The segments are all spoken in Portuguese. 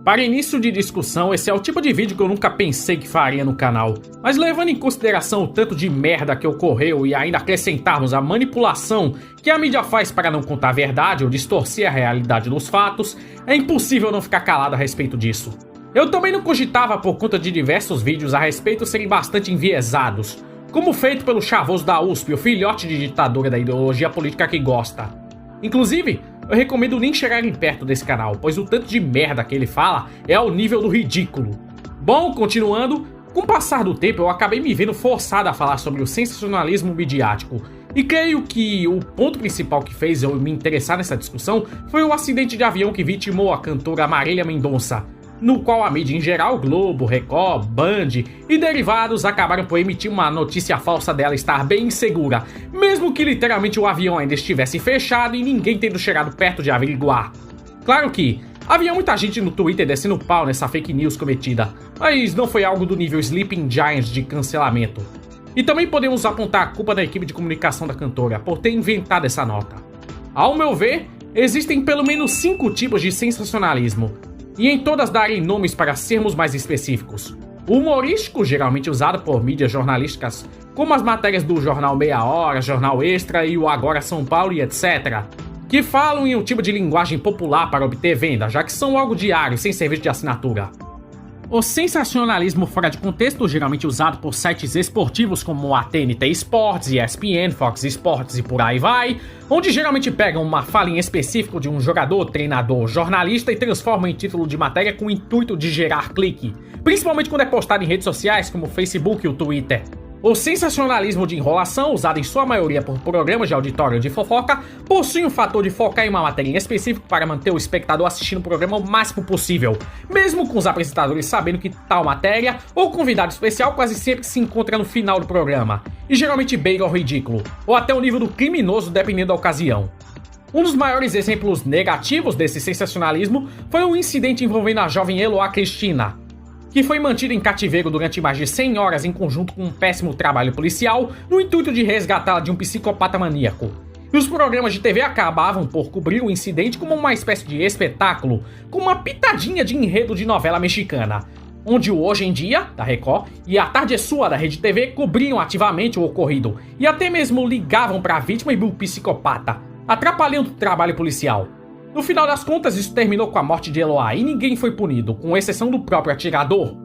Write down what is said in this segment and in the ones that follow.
Para início de discussão, esse é o tipo de vídeo que eu nunca pensei que faria no canal. Mas levando em consideração o tanto de merda que ocorreu e ainda acrescentarmos a manipulação que a mídia faz para não contar a verdade ou distorcer a realidade dos fatos, é impossível não ficar calado a respeito disso. Eu também não cogitava por conta de diversos vídeos a respeito serem bastante enviesados, como feito pelo chavoso da USP, o filhote de ditadura da ideologia política que gosta. Inclusive, eu recomendo nem chegarem perto desse canal, pois o tanto de merda que ele fala é ao nível do ridículo. Bom, continuando, com o passar do tempo eu acabei me vendo forçado a falar sobre o sensacionalismo midiático, e creio que o ponto principal que fez eu me interessar nessa discussão foi o acidente de avião que vitimou a cantora Marília Mendonça, no qual a mídia em geral, Globo, Record, Band e derivados acabaram por emitir uma notícia falsa dela estar bem insegura, mesmo que literalmente o avião ainda estivesse fechado e ninguém tendo chegado perto de averiguar. Claro que havia muita gente no Twitter descendo pau nessa fake news cometida, mas não foi algo do nível Sleeping Giants de cancelamento. E também podemos apontar a culpa da equipe de comunicação da cantora por ter inventado essa nota. Ao meu ver, existem pelo menos 5 tipos de sensacionalismo, e em todas darem nomes para sermos mais específicos. O humorístico, geralmente usado por mídias jornalísticas, como as matérias do Jornal Meia Hora, Jornal Extra e o Agora São Paulo e etc., que falam em um tipo de linguagem popular para obter venda, já que são algo diário, sem serviço de assinatura. O sensacionalismo fora de contexto, geralmente usado por sites esportivos como a TNT Sports, ESPN, Fox Sports e por aí vai, onde geralmente pegam uma fala em específico de um jogador, treinador, jornalista e transformam em título de matéria com o intuito de gerar clique, principalmente quando é postado em redes sociais como o Facebook e o Twitter. O sensacionalismo de enrolação, usado em sua maioria por programas de auditório de fofoca, possui um fator de focar em uma matéria em específico para manter o espectador assistindo o programa o máximo possível, mesmo com os apresentadores sabendo que tal matéria ou convidado especial quase sempre se encontra no final do programa, e geralmente beira ao ridículo, ou até o nível do criminoso dependendo da ocasião. Um dos maiores exemplos negativos desse sensacionalismo foi o incidente envolvendo a jovem Eloá Cristina, que foi mantida em cativeiro durante mais de 100 horas em conjunto com um péssimo trabalho policial no intuito de resgatá-la de um psicopata maníaco. E os programas de TV acabavam por cobrir o incidente como uma espécie de espetáculo, com uma pitadinha de enredo de novela mexicana, onde o Hoje em Dia, da Record, e A Tarde é Sua, da Rede TV, cobriam ativamente o ocorrido, e até mesmo ligavam para a vítima e o psicopata, atrapalhando o trabalho policial. No final das contas, isso terminou com a morte de Eloá e ninguém foi punido, com exceção do próprio atirador.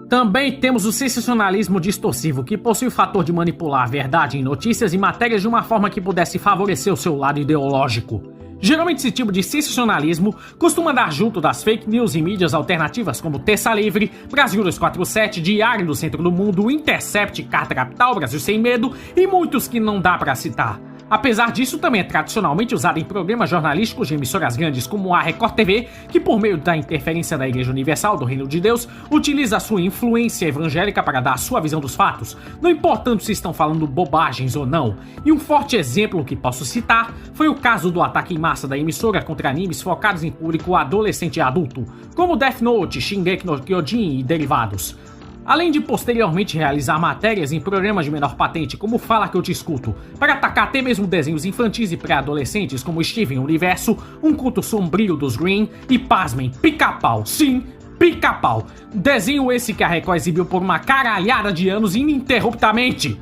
Também temos o sensacionalismo distorsivo, que possui o fator de manipular a verdade em notícias e matérias de uma forma que pudesse favorecer o seu lado ideológico. Geralmente esse tipo de sensacionalismo costuma dar junto das fake news e mídias alternativas como Terça Livre, Brasil 247, Diário do Centro do Mundo, Intercept, Carta Capital, Brasil Sem Medo e muitos que não dá pra citar. Apesar disso, também é tradicionalmente usado em programas jornalísticos de emissoras grandes como a Record TV, que por meio da interferência da Igreja Universal do Reino de Deus, utiliza a sua influência evangélica para dar a sua visão dos fatos, não importando se estão falando bobagens ou não. E um forte exemplo que posso citar foi o caso do ataque em massa da emissora contra animes focados em público adolescente e adulto, como Death Note, Shingeki no Kyojin e derivados. Além de posteriormente realizar matérias em programas de menor patente como Fala Que Eu Te Escuto, para atacar até mesmo desenhos infantis e pré-adolescentes como Steven Universo, Um Culto Sombrio dos Green e, pasmem, Pica-Pau, sim, Pica-Pau, desenho esse que a Record exibiu por uma caralhada de anos ininterruptamente.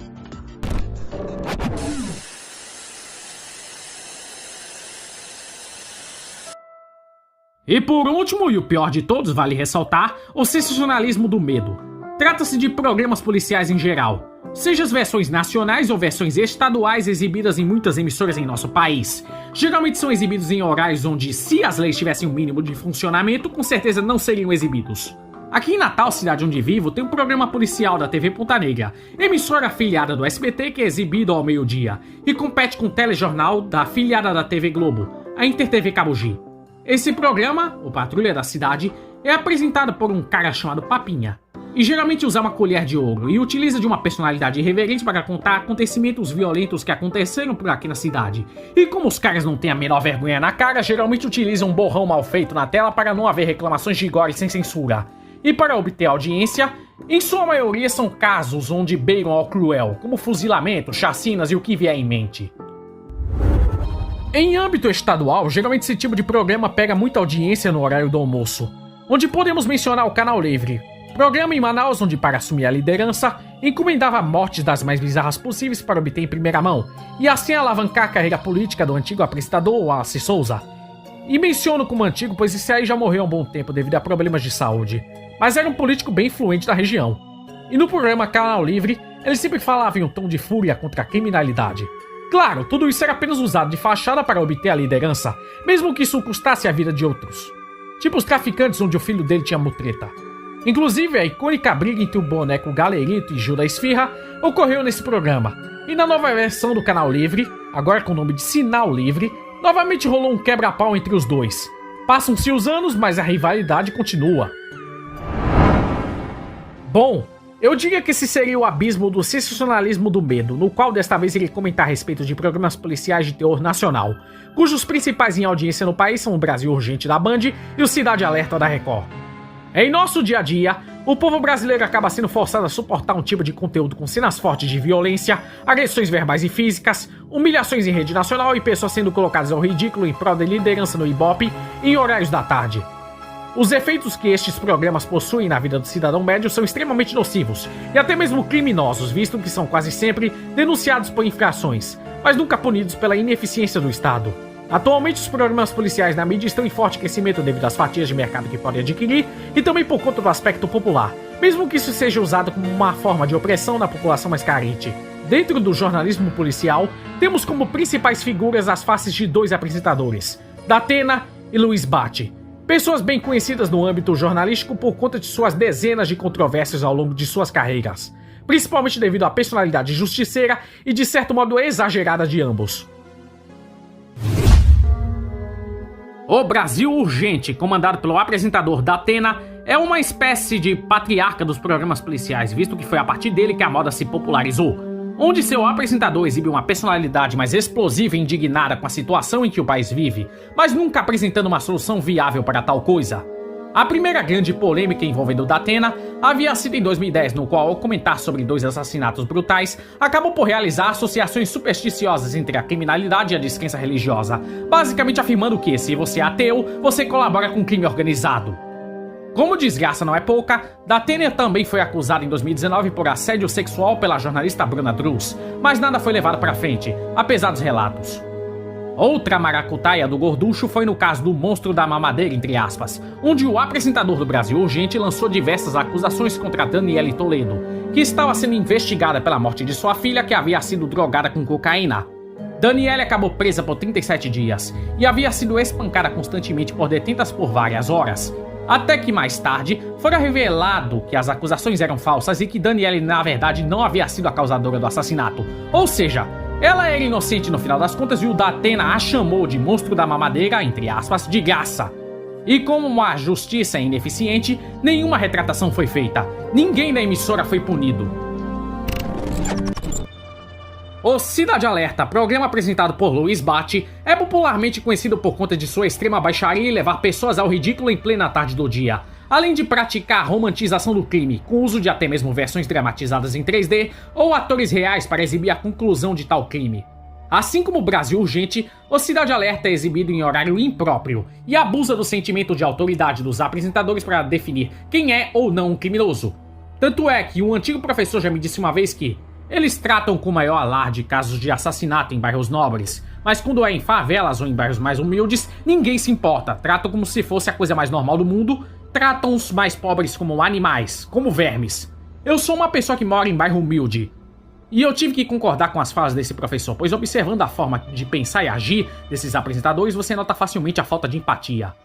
E por último, e o pior de todos, vale ressaltar, o sensacionalismo do medo. Trata-se de programas policiais em geral, seja as versões nacionais ou versões estaduais exibidas em muitas emissoras em nosso país. Geralmente são exibidos em horários onde, se as leis tivessem um mínimo de funcionamento, com certeza não seriam exibidos. Aqui em Natal, cidade onde vivo, tem um programa policial da TV Ponta Negra, emissora afiliada do SBT que é exibido ao meio-dia, e compete com o telejornal da afiliada da TV Globo, a InterTV Cabugi. Esse programa, o Patrulha da Cidade, é apresentado por um cara chamado Papinha, e geralmente usa uma colher de ouro e utiliza de uma personalidade irreverente para contar acontecimentos violentos que aconteceram por aqui na cidade. E como os caras não têm a menor vergonha na cara, geralmente utilizam um borrão mal feito na tela para não haver reclamações de gore sem censura. E para obter audiência, em sua maioria são casos onde beiram ao cruel, como fuzilamento, chacinas e o que vier em mente. Em âmbito estadual, geralmente esse tipo de programa pega muita audiência no horário do almoço. onde podemos mencionar o Canal Livre, programa em Manaus onde, para assumir a liderança, encomendava mortes das mais bizarras possíveis para obter em primeira mão, e assim alavancar a carreira política do antigo apresentador Wallace Souza. E menciono como antigo, pois esse aí já morreu há um bom tempo devido a problemas de saúde, mas era um político bem influente da região. E no programa Canal Livre, ele sempre falava em um tom de fúria contra a criminalidade. Claro, tudo isso era apenas usado de fachada para obter a liderança, mesmo que isso custasse a vida de outros. Tipo os traficantes onde o filho dele tinha mutreta. Inclusive, a icônica briga entre o boneco Galerito e Gil da Esfirra ocorreu nesse programa. E na nova versão do Canal Livre, agora com o nome de Sinal Livre, novamente rolou um quebra-pau entre os dois. Passam-se os anos, mas a rivalidade continua. Bom, eu diria que esse seria o abismo do sensacionalismo do medo, no qual desta vez irei comentar a respeito de programas policiais de terror nacional, cujos principais em audiência no país são o Brasil Urgente da Band e o Cidade Alerta da Record. Em nosso dia a dia, o povo brasileiro acaba sendo forçado a suportar um tipo de conteúdo com cenas fortes de violência, agressões verbais e físicas, humilhações em rede nacional e pessoas sendo colocadas ao ridículo em prol da liderança no Ibope em horários da tarde. Os efeitos que estes programas possuem na vida do cidadão médio são extremamente nocivos e até mesmo criminosos, visto que são quase sempre denunciados por infrações, mas nunca punidos pela ineficiência do Estado. Atualmente, os programas policiais na mídia estão em forte crescimento devido às fatias de mercado que podem adquirir e também por conta do aspecto popular, mesmo que isso seja usado como uma forma de opressão na população mais carente. Dentro do jornalismo policial, temos como principais figuras as faces de dois apresentadores, Datena e Luiz Bate, pessoas bem conhecidas no âmbito jornalístico por conta de suas dezenas de controvérsias ao longo de suas carreiras, principalmente devido à personalidade justiceira e de certo modo exagerada de ambos. O Brasil Urgente, comandado pelo apresentador Datena, é uma espécie de patriarca dos programas policiais, visto que foi a partir dele que a moda se popularizou, onde seu apresentador exibe uma personalidade mais explosiva e indignada com a situação em que o país vive, mas nunca apresentando uma solução viável para tal coisa. A primeira grande polêmica envolvendo Datena havia sido em 2010, no qual, ao comentar sobre 2 assassinatos brutais, acabou por realizar associações supersticiosas entre a criminalidade e a descrença religiosa, basicamente afirmando que, se você é ateu, você colabora com o crime organizado. Como desgraça não é pouca, Datena também foi acusada em 2019 por assédio sexual pela jornalista Bruna Drus, mas nada foi levado para frente, apesar dos relatos. Outra maracutaia do gorducho foi no caso do monstro da mamadeira, entre aspas, onde o apresentador do Brasil Urgente lançou diversas acusações contra Daniele Toledo, que estava sendo investigada pela morte de sua filha, que havia sido drogada com cocaína. Daniele acabou presa por 37 dias e havia sido espancada constantemente por detentas por várias horas, até que mais tarde fora revelado que as acusações eram falsas e que Daniele na verdade não havia sido a causadora do assassinato, ou seja, ela era inocente no final das contas e o Datena a chamou de monstro da mamadeira, entre aspas, de graça. E como a justiça é ineficiente, nenhuma retratação foi feita. Ninguém da emissora foi punido. O Cidade Alerta, programa apresentado por Luiz Bate, é popularmente conhecido por conta de sua extrema baixaria e levar pessoas ao ridículo em plena tarde do dia, além de praticar a romantização do crime, com o uso de até mesmo versões dramatizadas em 3D ou atores reais para exibir a conclusão de tal crime. Assim como o Brasil Urgente, o Cidade Alerta é exibido em horário impróprio e abusa do sentimento de autoridade dos apresentadores para definir quem é ou não um criminoso. Tanto é que um antigo professor já me disse uma vez que eles tratam com maior alarde casos de assassinato em bairros nobres, mas quando é em favelas ou em bairros mais humildes, ninguém se importa, tratam como se fosse a coisa mais normal do mundo, tratam os mais pobres como animais, como vermes. Eu sou uma pessoa que mora em bairro humilde, e eu tive que concordar com as falas desse professor, pois observando a forma de pensar e agir desses apresentadores, você nota facilmente a falta de empatia.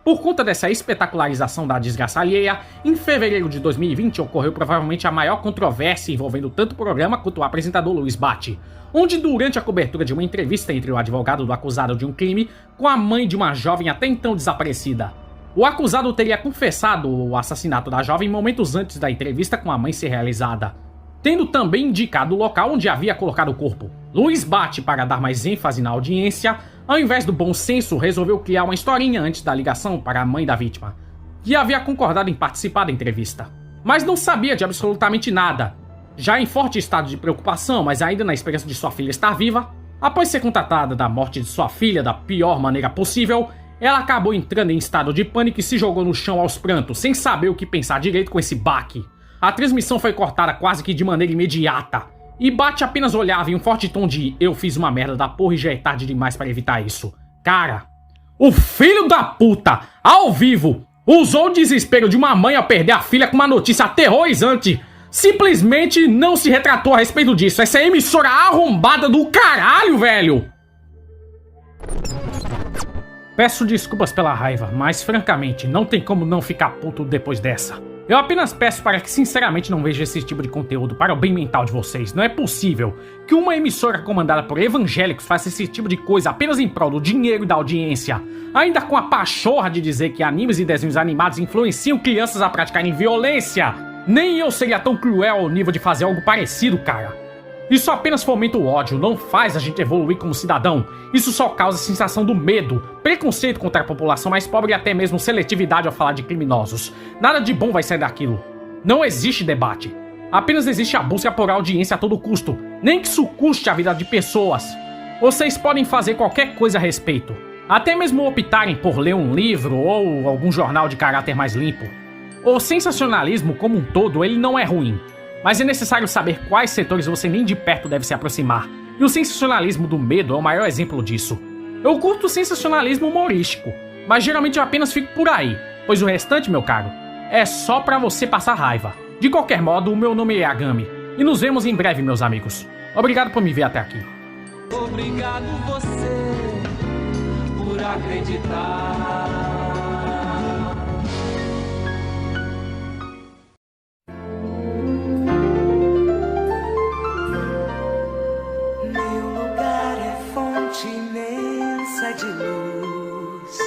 Por conta dessa espetacularização da desgraça alheia, em fevereiro de 2020 ocorreu provavelmente a maior controvérsia envolvendo tanto o programa quanto o apresentador Luiz Bate, onde durante a cobertura de uma entrevista entre o advogado do acusado de um crime com a mãe de uma jovem até então desaparecida, o acusado teria confessado o assassinato da jovem momentos antes da entrevista com a mãe ser realizada, tendo também indicado o local onde havia colocado o corpo. Luiz Bate, para dar mais ênfase na audiência, ao invés do bom senso, resolveu criar uma historinha antes da ligação para a mãe da vítima, que havia concordado em participar da entrevista, mas não sabia de absolutamente nada. Já em forte estado de preocupação, mas ainda na esperança de sua filha estar viva, após ser contatada da morte de sua filha da pior maneira possível, Ela acabou entrando em estado de pânico e se jogou no chão aos prantos, sem saber o que pensar direito com esse baque. A transmissão foi cortada quase que de maneira imediata. E Bate apenas olhava em um forte tom de "eu fiz uma merda da porra e já é tarde demais para evitar isso". Cara, o filho da puta, ao vivo, usou o desespero de uma mãe ao perder a filha com uma notícia aterrorizante. Simplesmente não se retratou a respeito disso. Essa emissora arrombada do caralho, velho! Peço desculpas pela raiva, mas francamente, não tem como não ficar puto depois dessa. Eu apenas peço para que sinceramente não veja esse tipo de conteúdo para o bem mental de vocês. Não é possível que uma emissora comandada por evangélicos faça esse tipo de coisa apenas em prol do dinheiro e da audiência. Ainda com a pachorra de dizer que animes e desenhos animados influenciam crianças a praticarem violência. Nem eu seria tão cruel ao nível de fazer algo parecido, cara. Isso apenas fomenta o ódio, não faz a gente evoluir como cidadão. Isso só causa a sensação do medo, preconceito contra a população mais pobre e até mesmo seletividade ao falar de criminosos. Nada de bom vai sair daquilo. Não existe debate. Apenas existe a busca por audiência a todo custo, nem que isso custe a vida de pessoas. Vocês podem fazer qualquer coisa a respeito. Até mesmo optarem por ler um livro ou algum jornal de caráter mais limpo. O sensacionalismo como um todo, ele não é ruim. Mas é necessário saber quais setores você nem de perto deve se aproximar. E o sensacionalismo do medo é o maior exemplo disso. Eu curto o sensacionalismo humorístico, mas geralmente eu apenas fico por aí, pois o restante, meu caro, é só pra você passar raiva. De qualquer modo, o meu nome é Agami, e nos vemos em breve, meus amigos. Obrigado por me ver até aqui. Obrigado você por acreditar. De luz.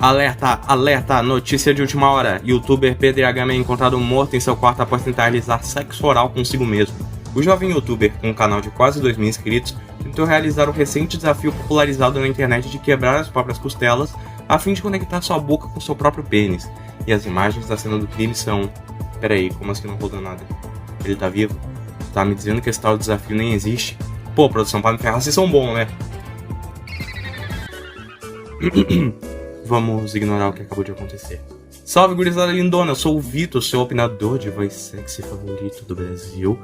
Alerta, alerta, notícia de última hora. Youtuber Pedro Agami é encontrado morto em seu quarto após tentar realizar sexo oral consigo mesmo. O jovem youtuber, com um canal de quase 2.000 inscritos, tentou realizar o recente desafio popularizado na internet de quebrar as próprias costelas a fim de conectar sua boca com seu próprio pênis. E as imagens da cena do crime são... Peraí, como assim não rodou nada? Ele tá vivo? Tá me dizendo que esse tal desafio nem existe? Pô, produção, para me ferrar, vocês são bons, né? Vamos ignorar o que acabou de acontecer. Salve, gurizada lindona, eu sou o Vitor, seu opinador de voz sexy favorito do Brasil.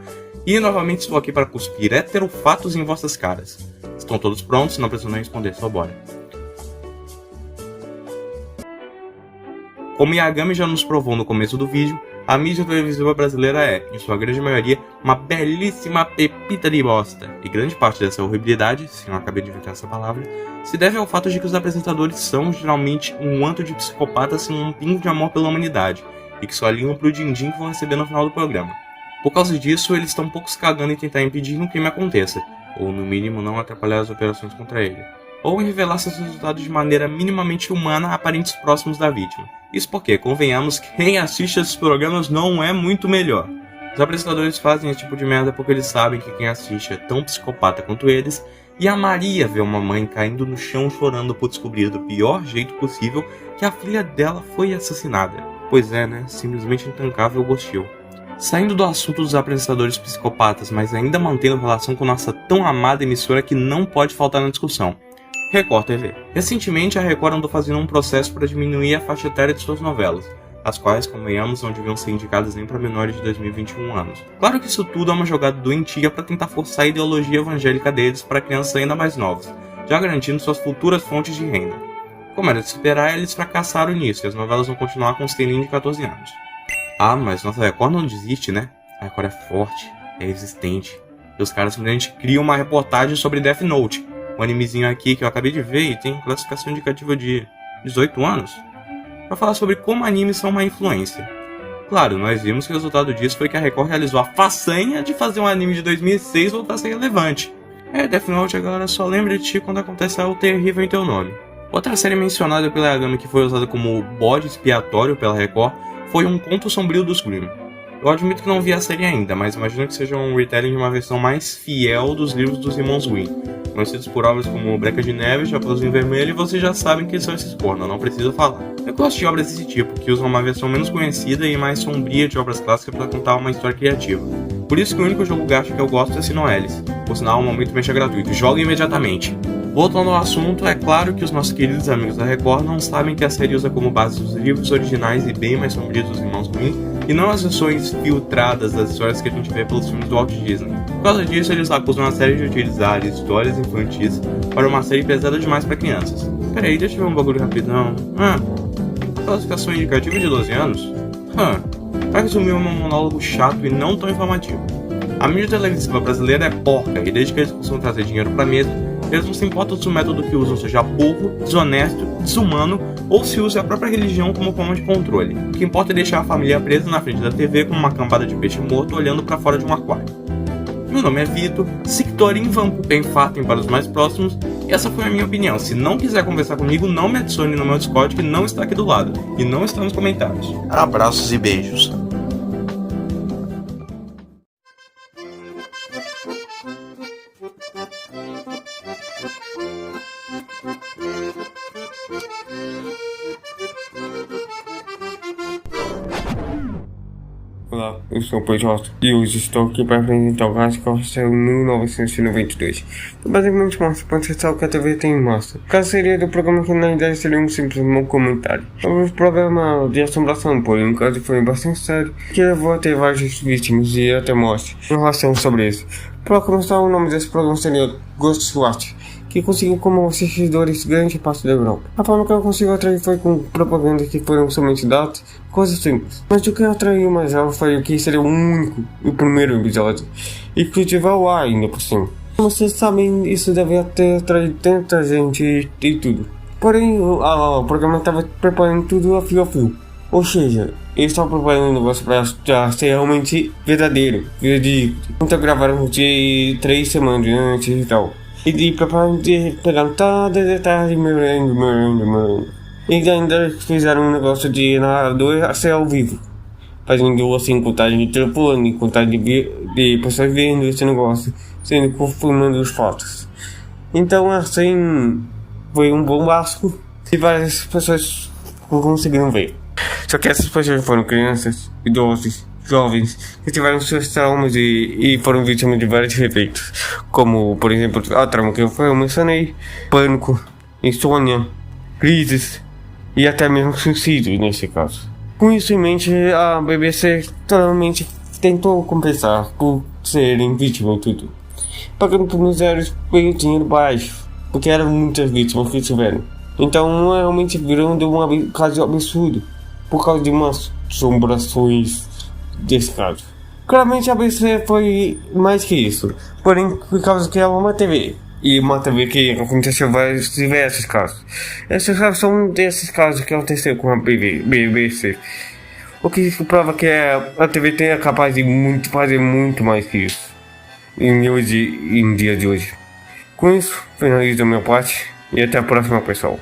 E novamente estou aqui para cuspir heterofatos em vossas caras. Estão todos prontos? Não precisam nem responder, só bora. Como Yagami já nos provou no começo do vídeo, a mídia televisiva brasileira é, em sua grande maioria, uma belíssima pepita de bosta. E grande parte dessa horribilidade, se não acabei de inventar essa palavra, se deve ao fato de que os apresentadores são, geralmente, um anto de psicopatas sem um pingo de amor pela humanidade, e que só ligam pro din-din que vão receber no final do programa. Por causa disso, eles estão pouco se cagando em tentar impedir que um crime aconteça, ou no mínimo não atrapalhar as operações contra ele, ou em revelar seus resultados de maneira minimamente humana a parentes próximos da vítima. Isso porque, convenhamos, quem assiste esses programas não é muito melhor. Os apresentadores fazem esse tipo de merda porque eles sabem que quem assiste é tão psicopata quanto eles, e amaria ver uma mãe caindo no chão chorando por descobrir do pior jeito possível que a filha dela foi assassinada. Pois é, né? Simplesmente intancável gostil. Saindo do assunto dos apresentadores psicopatas, mas ainda mantendo relação com nossa tão amada emissora que não pode faltar na discussão. Record TV. Recentemente, a Record andou fazendo um processo para diminuir a faixa etária de suas novelas, as quais, convenhamos, não deviam ser indicadas nem para menores de 2021 anos. Claro que isso tudo é uma jogada doentia para tentar forçar a ideologia evangélica deles para crianças ainda mais novas, já garantindo suas futuras fontes de renda. Como era de se esperar, eles fracassaram nisso e as novelas vão continuar com os teninhos de 14 anos. Ah, mas nossa Record não desiste, né? A Record é forte, é resistente, e os caras simplesmente criam uma reportagem sobre Death Note, um animezinho aqui que eu acabei de ver e tem classificação indicativa de 18 anos, para falar sobre como animes são uma influência. Claro, nós vimos que o resultado disso foi que a Record realizou a façanha de fazer um anime de 2006 voltar a ser relevante. Death Note, a galera só lembra de ti quando acontece algo terrível em teu nome. Outra série mencionada pela Yagami que foi usada como bode expiatório pela Record foi Um Conto Sombrio dos Grimm. Eu admito que não vi a série ainda, mas imagino que seja um retelling de uma versão mais fiel dos livros dos irmãos Grimm, conhecidos por obras como Branca de Neve, Chapeuzinho Vermelho, e vocês já sabem quem são esses cornos, não preciso falar. Eu gosto de obras desse tipo, que usam uma versão menos conhecida e mais sombria de obras clássicas para contar uma história criativa. Por isso que o único jogo gacha que eu gosto é Sinoelis. Por sinal, um momento mexa gratuito, joga imediatamente. Voltando ao assunto, é claro que os nossos queridos amigos da Record não sabem que a série usa como base os livros originais e bem mais sombrios dos Irmãos Grimm, e não as versões filtradas das histórias que a gente vê pelos filmes do Walt Disney. Por causa disso, eles acusam a série de utilizar histórias infantis para uma série pesada demais para crianças. Peraí, deixa eu ver um bagulho rapidão. Classificação indicativa de 12 anos? Vai resumir um monólogo chato e não tão informativo. A mídia televisiva brasileira é porca, e desde que eles possam trazer dinheiro pra mesa, eles não se importam se o método que usam seja burro, desonesto, desumano ou se use a própria religião como forma de controle. O que importa é deixar a família presa na frente da TV com uma cambada de peixe morto olhando pra fora de um aquário. Meu nome é Vitor, Sictorim Vamputem Fatem para os mais próximos, e essa foi a minha opinião. Se não quiser conversar comigo, não me adicione no meu Discord que não está aqui do lado, e não está nos comentários. Abraços e beijos. Olá, eu sou o PJ e hoje estou aqui para apresentar o caso que saiu em 1992. Basicamente mostra o potencial que a TV tem em massa. O caso seria do programa que na idade seria um simples documentário. O programa de assombração, porém, um caso foi bastante sério, que levou a ter várias vítimas e até morte em relação sobre isso. Para começar, o nome desse programa seria Ghostwatch, que conseguiu como assistidores grande parte da Europa. A forma que ela conseguiu atrair foi com propaganda que foram somente dados, coisas simples. Mas o que atraiu mais ela foi o que seria o único e o primeiro episódio, e que tive ao ar ainda por cima. Como vocês sabem, isso deve ter atraído tanta gente e tudo. Porém, o programa estava preparando tudo a fio. Ou seja, eles estavam preparando o negócio para ser realmente verdadeiro, verídico. Então gravaram de 3 semanas antes e tal. E prepararam de pegar cada detalhe, melhorando. E ainda fizeram um negócio de narrador a ser ao vivo, fazendo assim contagem de telefone, contagem de pessoas vendo esse negócio, sendo confirmando os fatos. Então assim, foi um bombástico e várias pessoas conseguiram ver. Só que essas pessoas foram crianças, idosos, jovens que tiveram seus traumas e foram vítimas de vários efeitos, como por exemplo a trauma que eu mencionei, pânico, insônia, crises e até mesmo suicídio nesse caso. Com isso em mente, a BBC totalmente tentou compensar por serem vítimas de tudo, pagando por misérios pelo dinheiro baixo, porque eram muitas vítimas que tiveram. Então realmente virando um caso absurdo por causa de umas assombrações desse caso. Claramente a BBC foi mais que isso, porém por causa que é uma TV, e uma TV que aconteceu vários diversos casos. Esses casos são um desses casos que aconteceu com a BBC, o que prova que a TV é capaz de fazer muito mais que isso em dia de hoje. Com isso, finalizo a minha parte e até a próxima, pessoal.